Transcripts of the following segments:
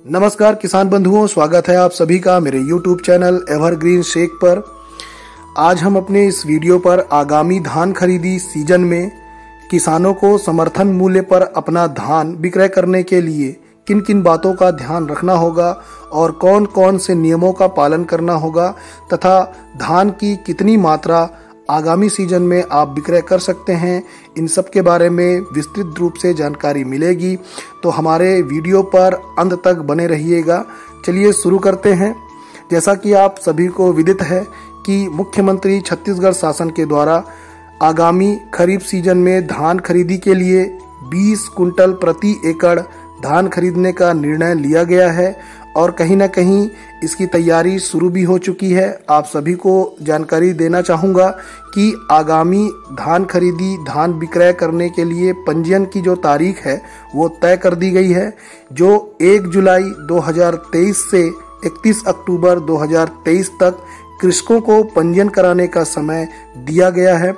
नमस्कार किसान बंधुओं, स्वागत है आप सभी का मेरे YouTube चैनल एवरग्रीन शेक पर। आज हम अपने इस वीडियो पर आगामी धान खरीदी सीजन में किसानों को समर्थन मूल्य पर अपना धान विक्रय करने के लिए किन किन बातों का ध्यान रखना होगा और कौन कौन से नियमों का पालन करना होगा तथा धान की कितनी मात्रा आगामी सीजन में आप विक्रय कर सकते हैं, इन सब के बारे में विस्तृत रूप से जानकारी मिलेगी। तो हमारे वीडियो पर अंत तक बने रहिएगा। चलिए शुरू करते हैं। जैसा कि आप सभी को विदित है कि मुख्यमंत्री छत्तीसगढ़ शासन के द्वारा आगामी खरीफ सीजन में धान खरीदी के लिए 20 कुंटल प्रति एकड़ धान खरीदने का निर्णय लिया गया है और कहीं ना कहीं इसकी तैयारी शुरू भी हो चुकी है। आप सभी को जानकारी देना चाहूँगा कि आगामी धान खरीदी धान विक्रय करने के लिए पंजीयन की जो तारीख है वो तय कर दी गई है, जो 1 जुलाई 2023 से 31 अक्टूबर 2023 तक कृषकों को पंजीयन कराने का समय दिया गया है।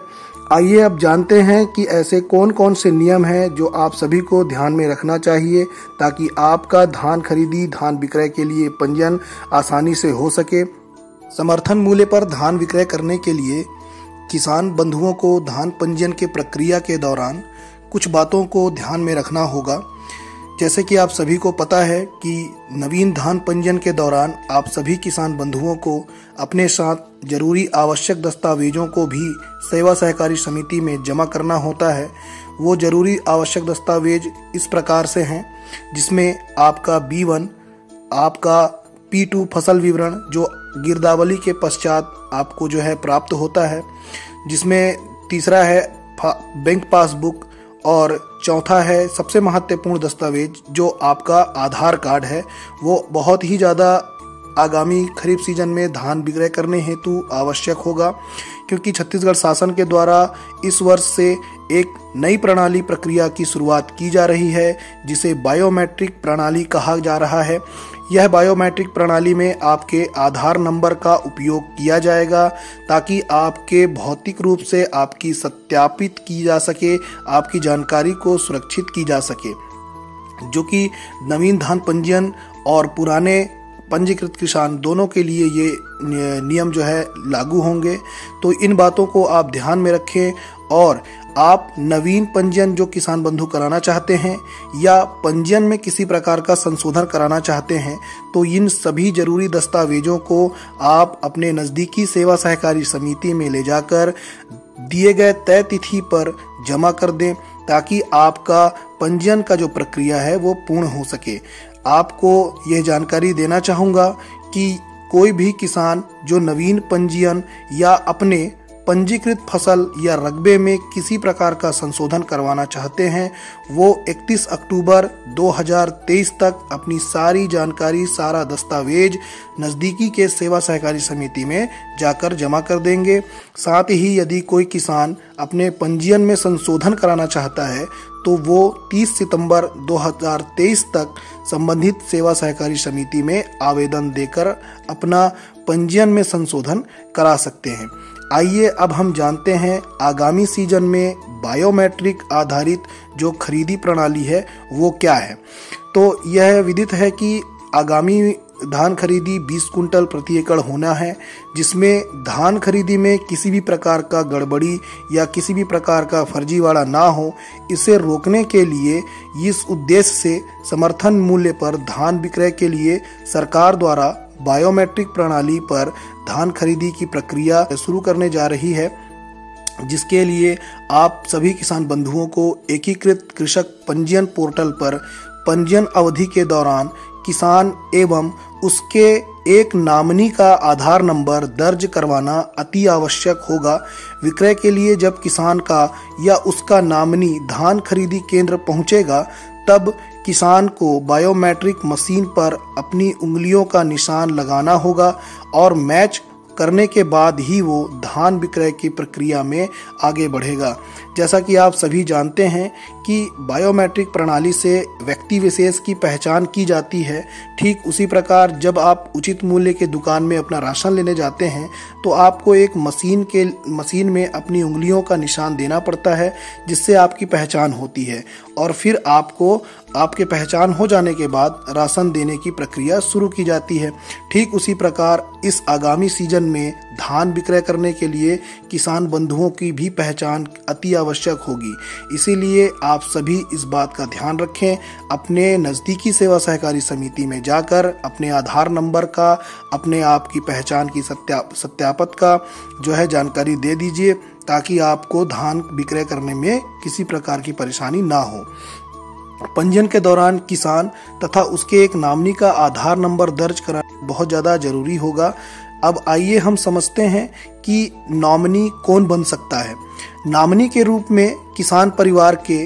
आइए अब जानते हैं कि ऐसे कौन कौन से नियम हैं जो आप सभी को ध्यान में रखना चाहिए ताकि आपका धान खरीदी धान विक्रय के लिए पंजीयन आसानी से हो सके। समर्थन मूल्य पर धान विक्रय करने के लिए किसान बंधुओं को धान पंजीयन के प्रक्रिया के दौरान कुछ बातों को ध्यान में रखना होगा। जैसे कि आप सभी को पता है कि नवीन धान पंजीयन के दौरान आप सभी किसान बंधुओं को अपने साथ जरूरी आवश्यक दस्तावेजों को भी सेवा सहकारी समिति में जमा करना होता है। वो जरूरी आवश्यक दस्तावेज इस प्रकार से हैं, जिसमें आपका B1, आपका P2 फसल विवरण जो गिरदावली के पश्चात आपको जो है प्राप्त होता है, जिसमें तीसरा है बैंक पासबुक और चौथा है सबसे महत्वपूर्ण दस्तावेज जो आपका आधार कार्ड है। वो बहुत ही ज़्यादा आगामी खरीफ सीजन में धान विक्रय करने हेतु आवश्यक होगा, क्योंकि छत्तीसगढ़ शासन के द्वारा इस वर्ष से एक नई प्रणाली प्रक्रिया की शुरुआत की जा रही है, जिसे बायोमेट्रिक प्रणाली कहा जा रहा है। यह बायोमेट्रिक प्रणाली में आपके आधार नंबर का उपयोग किया जाएगा ताकि आपके भौतिक रूप से आपकी सत्यापित की जा सके, आपकी जानकारी को सुरक्षित की जा सके, जो कि नवीन धान पंजीयन और पुराने पंजीकृत किसान दोनों के लिए ये नियम जो है लागू होंगे। तो इन बातों को आप ध्यान में रखें और आप नवीन पंजीयन जो किसान बंधु कराना चाहते हैं या पंजीयन में किसी प्रकार का संशोधन कराना चाहते हैं, तो इन सभी जरूरी दस्तावेजों को आप अपने नज़दीकी सेवा सहकारी समिति में ले जाकर दिए गए तय तिथि पर जमा कर दें ताकि आपका पंजीयन का जो प्रक्रिया है वो पूर्ण हो सके। आपको यह जानकारी देना चाहूँगा कि कोई भी किसान जो नवीन पंजीयन या अपने पंजीकृत फसल या रकबे में किसी प्रकार का संशोधन करवाना चाहते हैं, वो 31 अक्टूबर 2023 तक अपनी सारी जानकारी, सारा दस्तावेज नज़दीकी के सेवा सहकारी समिति में जाकर जमा कर देंगे। साथ ही यदि कोई किसान अपने पंजीयन में संशोधन कराना चाहता है तो वो 30 सितंबर 2023 तक संबंधित सेवा सहकारी समिति में आवेदन देकर अपना पंजीयन में संशोधन करा सकते हैं। आइए अब हम जानते हैं आगामी सीजन में बायोमेट्रिक आधारित जो खरीदी प्रणाली है वो क्या है। तो यह विदित है कि आगामी धान खरीदी 20 कुंटल प्रति एकड़ होना है, जिसमें धान खरीदी में किसी भी प्रकार का गड़बड़ी या किसी भी प्रकार का फर्जीवाड़ा ना हो, इसे रोकने के लिए इस उद्देश्य से समर्थन मूल्य पर धान विक्रय के लिए सरकार द्वारा बायोमेट्रिक प्रणाली पर धान खरीदी की प्रक्रिया शुरू करने जा रही है, जिसके लिए आप सभी किसान बंधुओं को एकीकृत कृषक पंजीयन पोर्टल पर पंजीयन अवधि के दौरान किसान एवं उसके एक नामनी का आधार नंबर दर्ज करवाना अति आवश्यक होगा। विक्रय के लिए जब किसान का या उसका नामनी धान खरीदी केंद्र पहुंचेगा, तब किसान को बायोमेट्रिक मशीन पर अपनी उंगलियों का निशान लगाना होगा और मैच करने के बाद ही वो धान विक्रय की प्रक्रिया में आगे बढ़ेगा। जैसा कि आप सभी जानते हैं कि बायोमेट्रिक प्रणाली से व्यक्ति विशेष की पहचान की जाती है। ठीक उसी प्रकार जब आप उचित मूल्य के दुकान में अपना राशन लेने जाते हैं तो आपको एक मशीन में अपनी उंगलियों का निशान देना पड़ता है, जिससे आपकी पहचान होती है और फिर आपको आपके पहचान हो जाने के बाद राशन देने की प्रक्रिया शुरू की जाती है। ठीक उसी प्रकार इस आगामी सीजन में धान विक्रय करने के लिए किसान बंधुओं की भी पहचान अति आवश्यक होगी। इसीलिए आप सभी इस बात का ध्यान रखें, अपने नज़दीकी सेवा सहकारी समिति में जाकर अपने आधार नंबर का, अपने आप की पहचान की सत्यापन का जो है जानकारी दे दीजिए, ताकि आपको धान विक्रय करने में किसी प्रकार की परेशानी ना हो। पंजीयन के दौरान किसान तथा उसके एक नॉमिनी का आधार नंबर दर्ज कराना बहुत ज़्यादा जरूरी होगा। अब आइए हम समझते हैं कि नॉमिनी कौन बन सकता है। नॉमिनी के रूप में किसान परिवार के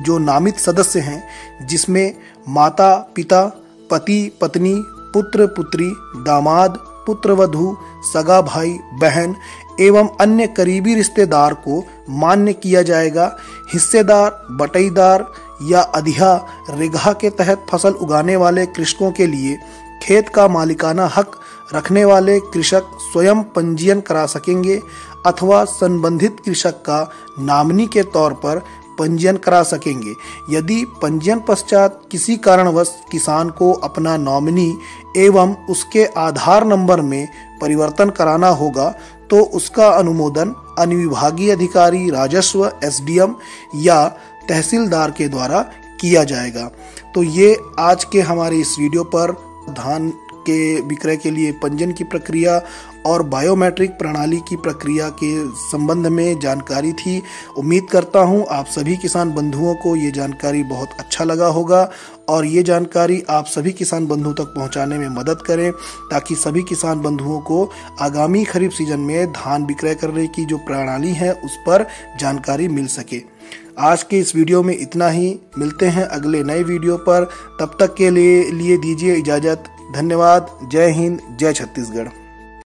जो नामित सदस्य हैं, जिसमें माता पिता, पति पत्नी, पुत्र पुत्री, दामाद, पुत्रवधू, सगा भाई बहन एवं अन्य करीबी रिश्तेदार को मान्य किया जाएगा। हिस्सेदार, बटाईदार या अधिया रेगहा के तहत फसल उगाने वाले कृषकों के लिए खेत का मालिकाना हक रखने वाले कृषक स्वयं पंजीयन करा सकेंगे अथवा संबंधित कृषक का नॉमिनी के तौर पर पंजीयन करा सकेंगे। यदि पंजीयन पश्चात किसी कारणवश किसान को अपना नॉमिनी एवं उसके आधार नंबर में परिवर्तन कराना होगा तो उसका अनुमोदन अनुविभागीय अधिकारी, राजस्व, एसडीएम या तहसीलदार के द्वारा किया जाएगा। तो ये आज के हमारे इस वीडियो पर धान के विक्रय के लिए पंजीयन की प्रक्रिया और बायोमेट्रिक प्रणाली की प्रक्रिया के संबंध में जानकारी थी। उम्मीद करता हूं आप सभी किसान बंधुओं को ये जानकारी बहुत अच्छा लगा होगा और ये जानकारी आप सभी किसान बंधुओं तक पहुंचाने में मदद करें, ताकि सभी किसान बंधुओं को आगामी खरीफ सीजन में धान विक्रय करने की जो प्रणाली है उस पर जानकारी मिल सके। आज के इस वीडियो में इतना ही। मिलते हैं अगले नए वीडियो पर। तब तक के लिए दीजिए इजाज़त। धन्यवाद। जय हिंद, जय छत्तीसगढ़।